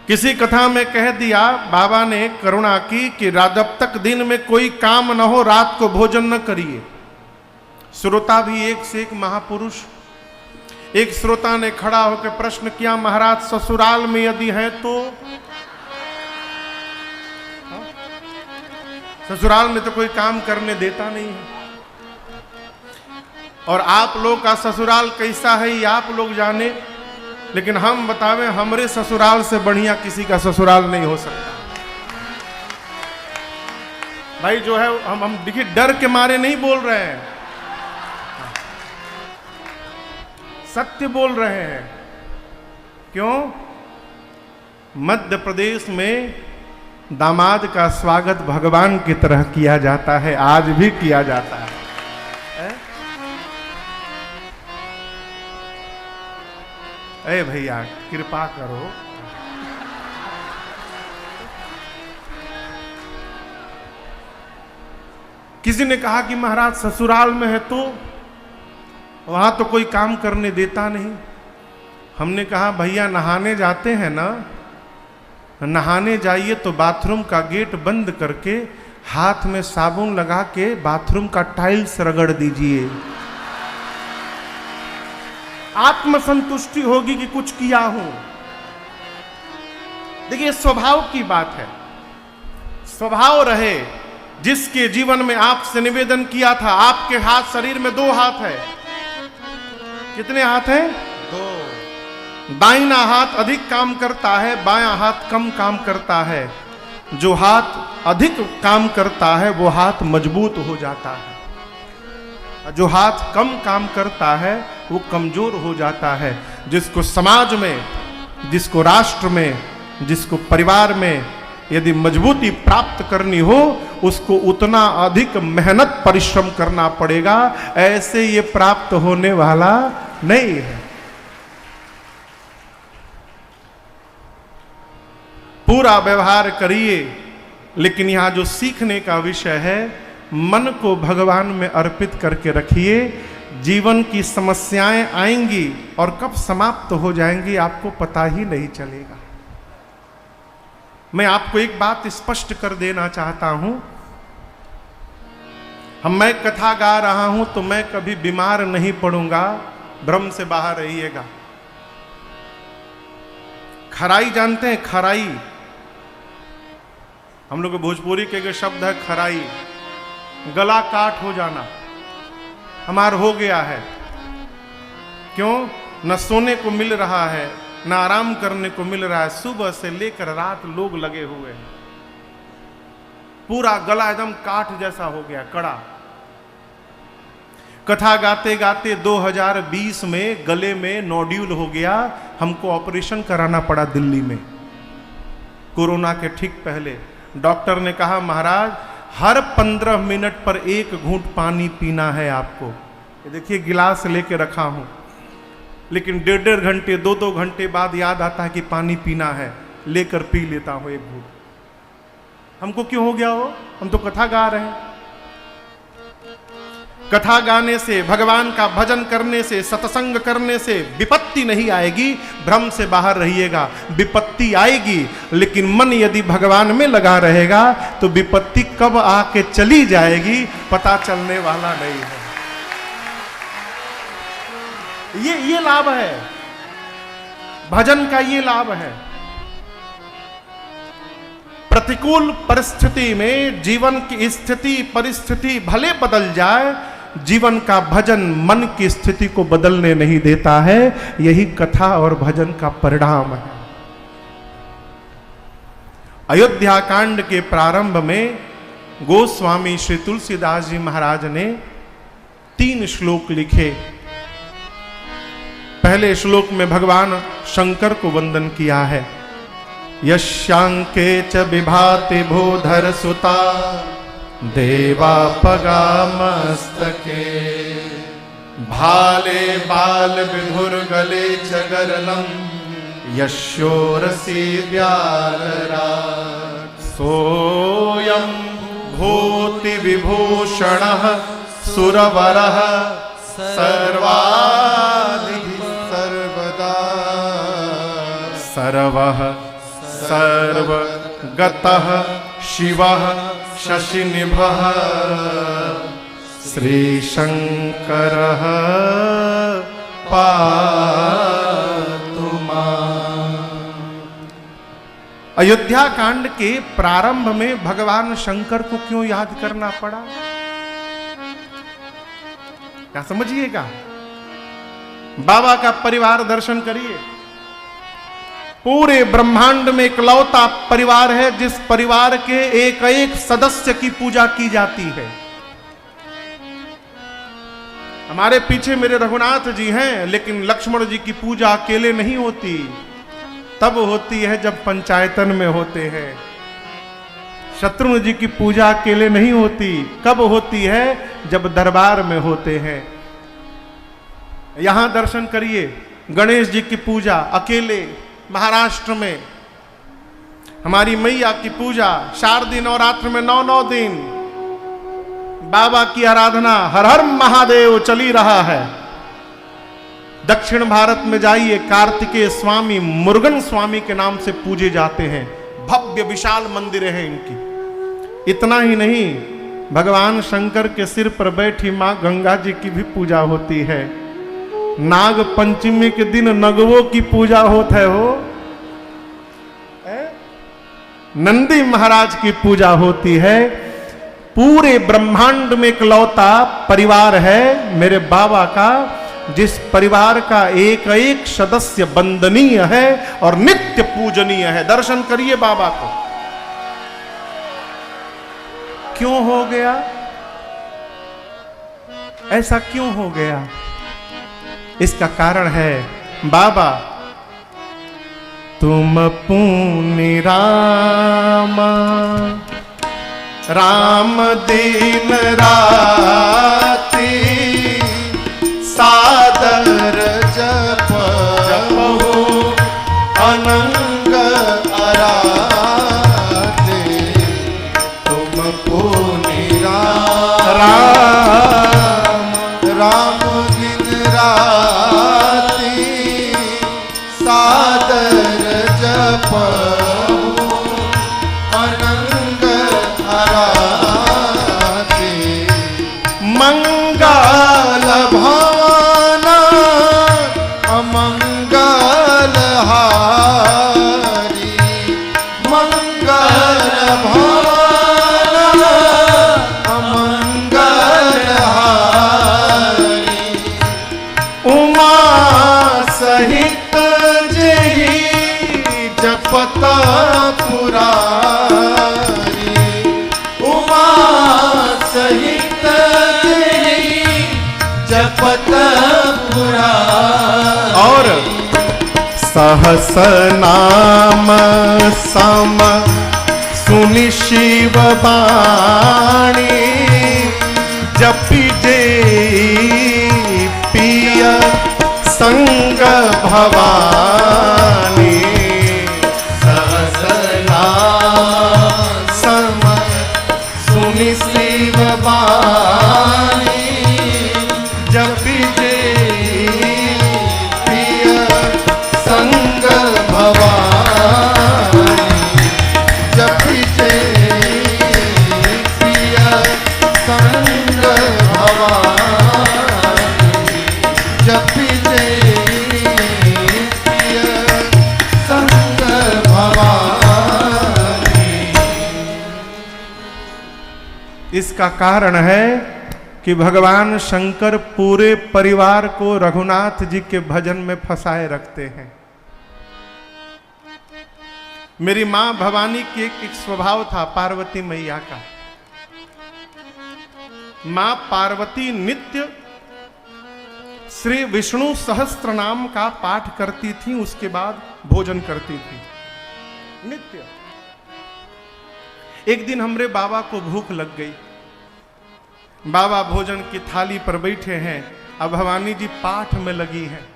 किसी कथा में कह दिया बाबा ने करुणा की कि जब तक दिन में कोई काम न हो रात को भोजन न करिए। श्रोता भी एक से एक महापुरुष। एक श्रोता ने खड़ा होकर प्रश्न किया, महाराज ससुराल में यदि है तो? ससुराल में तो कोई काम करने देता नहीं है, और आप लोग का ससुराल कैसा है ये आप लोग जाने, लेकिन हम बतावें हमरे ससुराल से बढ़िया किसी का ससुराल नहीं हो सकता। भाई जो है हम देखिए डर के मारे नहीं बोल रहे हैं, सत्य बोल रहे हैं। क्यों? मध्य प्रदेश में दामाद का स्वागत भगवान की तरह किया जाता है, आज भी किया जाता है। अरे भैया कृपा करो, किसी ने कहा कि महाराज ससुराल में है तो वहां तो कोई काम करने देता नहीं। हमने कहा भैया नहाने जाते हैं ना, नहाने जाइए तो बाथरूम का गेट बंद करके हाथ में साबुन लगा के बाथरूम का टाइल्स रगड़ दीजिए, आत्मसंतुष्टि होगी कि कुछ किया हूं। देखिए स्वभाव की बात है, स्वभाव रहे। जिसके जीवन में आपसे निवेदन किया था, आपके हाथ शरीर में 2 हाथ है। कितने हाथ हैं? 2। दाहिना हाथ अधिक काम करता है, बायां हाथ कम काम करता है। जो हाथ अधिक काम करता है वो हाथ मजबूत हो जाता है, जो हाथ कम काम करता है वो कमजोर हो जाता है। जिसको समाज में, जिसको राष्ट्र में, जिसको परिवार में यदि मजबूती प्राप्त करनी हो उसको उतना अधिक मेहनत परिश्रम करना पड़ेगा, ऐसे ये प्राप्त होने वाला नहीं है। पूरा व्यवहार करिए, लेकिन यहां जो सीखने का विषय है, मन को भगवान में अर्पित करके रखिए। जीवन की समस्याएं आएंगी और कब समाप्त हो जाएंगी आपको पता ही नहीं चलेगा। मैं आपको एक बात स्पष्ट कर देना चाहता हूं, मैं कथा गा रहा हूं तो मैं कभी बीमार नहीं पड़ूंगा, भ्रम से बाहर रहिएगा। खराई जानते हैं? खराई हम लोग भोजपुरी के शब्द है खराई, गला काट हो जाना। हमार हो गया है। क्यों? न सोने को मिल रहा है, न आराम करने को मिल रहा है। सुबह से लेकर रात लोग लगे हुए हैं, पूरा गला एकदम काठ जैसा हो गया, कड़ा। कथा गाते गाते 2020 में गले में नोड्यूल हो गया, हमको ऑपरेशन कराना पड़ा दिल्ली में, कोरोना के ठीक पहले। डॉक्टर ने कहा महाराज हर 15 मिनट पर 1 घूंट पानी पीना है आपको। ये देखिए गिलास लेके रखा हूं, लेकिन 1.5 घंटे 2-2 घंटे बाद याद आता है कि पानी पीना है, लेकर पी लेता हूं 1 घूंट। हमको क्यों हो गया हो? हम तो कथा गा रहे हैं। कथा गाने से, भगवान का भजन करने से, सत्संग करने से विपत्ति नहीं आएगी, भ्रम से बाहर रहिएगा। विपत्ति आएगी, लेकिन मन यदि भगवान में लगा रहेगा तो विपत्ति कब आके चली जाएगी पता चलने वाला नहीं है। ये लाभ है भजन का, ये लाभ है। प्रतिकूल परिस्थिति में जीवन की स्थिति परिस्थिति भले बदल जाए, जीवन का भजन मन की स्थिति को बदलने नहीं देता है। यही कथा और भजन का परिणाम है। अयोध्या कांड के प्रारंभ में गोस्वामी श्री तुलसीदास जी महाराज ने 3 श्लोक लिखे। पहले श्लोक में भगवान शंकर को वंदन किया है। यशांके च विभाति भूधर सुता देवा पगा मस्तके भाले बाल विधुर गले चगरलम यशोरसी व्यालरा सोयम भूति विभूषणः सुरवरः सर्वाधिक सर्वदा सर्वः सर्वगतः शिवः शशिनिभः श्रीशंकरः पातु माम्। अयोध्या कांड के प्रारंभ में भगवान शंकर को क्यों याद करना पड़ा? क्या समझिएगा? बाबा का परिवार दर्शन करिए। पूरे ब्रह्मांड में इकलौता परिवार है जिस परिवार के एक एक सदस्य की पूजा की जाती है। हमारे पीछे मेरे रघुनाथ जी हैं, लेकिन लक्ष्मण जी की पूजा अकेले नहीं होती, तब होती है जब पंचायतन में होते हैं। शत्रुघ्न जी की पूजा अकेले नहीं होती, कब होती है? जब दरबार में होते हैं। यहां दर्शन करिए, गणेश जी की पूजा अकेले महाराष्ट्र में, हमारी मैया की पूजा शारदीय नवरात्र में 9 दिन, बाबा की आराधना हर हर महादेव चली रहा है। दक्षिण भारत में जाइए, कार्तिकेय स्वामी मुरुगन स्वामी के नाम से पूजे जाते हैं, भव्य विशाल मंदिर है इनकी। इतना ही नहीं, भगवान शंकर के सिर पर बैठी मां गंगा जी की भी पूजा होती है। नाग पंचमी के दिन नगवों की पूजा होता है, हो नंदी महाराज की पूजा होती है। पूरे ब्रह्मांड में इकलौता परिवार है मेरे बाबा का, जिस परिवार का एक एक सदस्य वंदनीय है और नित्य पूजनीय है। दर्शन करिए बाबा को। क्यों हो गया ऐसा? क्यों हो गया? इसका कारण है बाबा तुम पुण्य राम राम दिन राति सादर जपहु अनंग आराधे। तुम पुण्य राम राम दिन राति सादर जपहु अनंग आराधे। मंगल भवन अमंगल हारी, मंगल भवन अमंगल हारी। उमा सहित जही जपत पुरारी, उमा सहित जपत पुरारी। और सहस नाम सम सुनि शिव बाणी, जपि जे पिय संग भवानी। सहस नाम सम सुनि शिव बाणी, जपि जे पिय संग भवानी। जपि जे पिय संग भवानी, जपि जे पिय संग भवानी। इसका कारण है कि भगवान शंकर पूरे परिवार को रघुनाथ जी के भजन में फंसाए रखते हैं। मेरी मां भवानी की एक स्वभाव था पार्वती मैया का। मां पार्वती नित्य श्री विष्णु सहस्त्र नाम का पाठ करती थी, उसके बाद भोजन करती थी नित्य। एक दिन हमरे बाबा को भूख लग गई। बाबा भोजन की थाली पर बैठे हैं, अब भवानी जी पाठ में लगी हैं।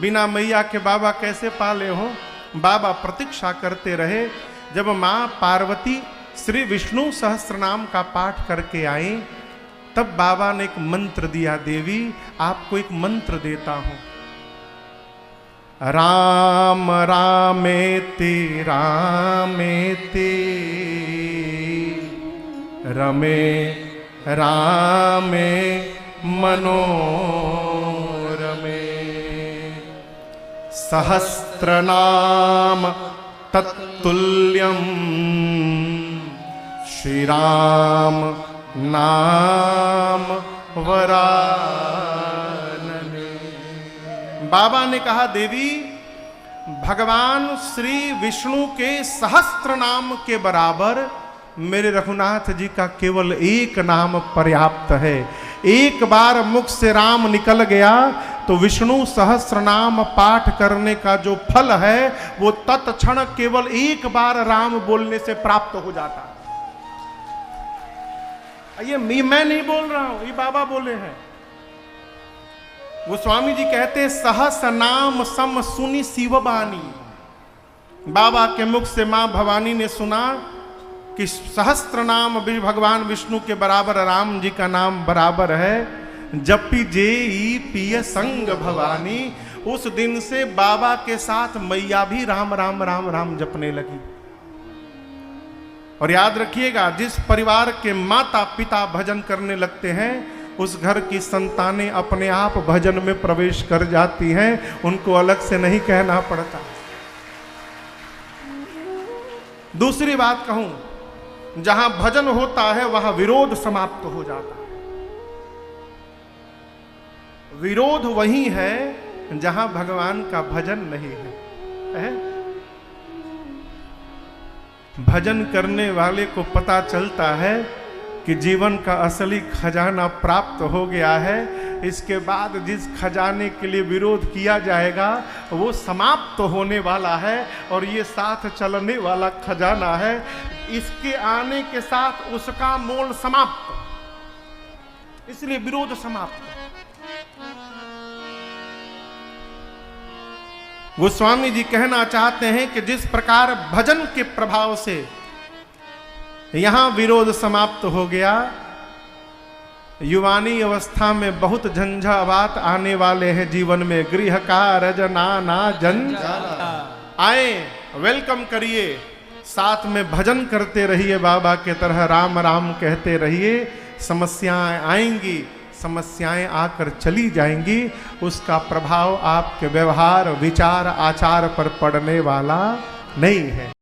बिना मैया के बाबा कैसे पाले हो? बाबा प्रतीक्षा करते रहे। जब मां पार्वती श्री विष्णु सहस्त्र नाम का पाठ करके आई, तब बाबा ने एक मंत्र दिया। देवी, आपको एक मंत्र देता हूं। राम रामेति रामेति रमे रामे मनोरमे सहस्रनाम तत्तुल्यं श्री राम नाम वरानने। बाबा ने कहा, देवी भगवान श्री विष्णु के सहस्त्र नाम के बराबर मेरे रघुनाथ जी का केवल एक नाम पर्याप्त है। एक बार मुख से राम निकल गया तो विष्णु सहस्त्र नाम पाठ करने का जो फल है वो तत्क्षण केवल एक बार राम बोलने से प्राप्त हो जाता। ये मैं नहीं बोल रहा हूं, ये बाबा बोले हैं। वो स्वामी जी कहते, सहस नाम सम सुनी शिवबानी। बाबा के मुख से मां भवानी ने सुना कि सहस्त्र नाम भगवान विष्णु के बराबर राम जी का नाम बराबर है। जपी जेई पिय संग भवानी। उस दिन से बाबा के साथ मैया भी राम राम राम राम जपने लगी। और याद रखिएगा, जिस परिवार के माता पिता भजन करने लगते हैं उस घर की संतानें अपने आप भजन में प्रवेश कर जाती हैं, उनको अलग से नहीं कहना पड़ता। दूसरी बात कहूं, जहां भजन होता है वहां विरोध समाप्त हो जाता है। विरोध वही है जहां भगवान का भजन नहीं है। भजन करने वाले को पता चलता है कि जीवन का असली खजाना प्राप्त हो गया है। इसके बाद जिस खजाने के लिए विरोध किया जाएगा वो समाप्त होने वाला है और ये साथ चलने वाला खजाना है। इसके आने के साथ उसका मोल समाप्त, इसलिए विरोध समाप्त। गोस्वामी जी कहना चाहते हैं कि जिस प्रकार भजन के प्रभाव से यहां विरोध समाप्त हो गया, युवानी अवस्था में बहुत झंझावात आने वाले हैं जीवन में। गृह का रजना ना जंजाला। आए, वेलकम करिए, साथ में भजन करते रहिए, बाबा के तरह राम राम कहते रहिए। समस्याएं आएंगी, समस्याएं आकर चली जाएंगी, उसका प्रभाव आपके व्यवहार विचार आचार पर पड़ने वाला नहीं है।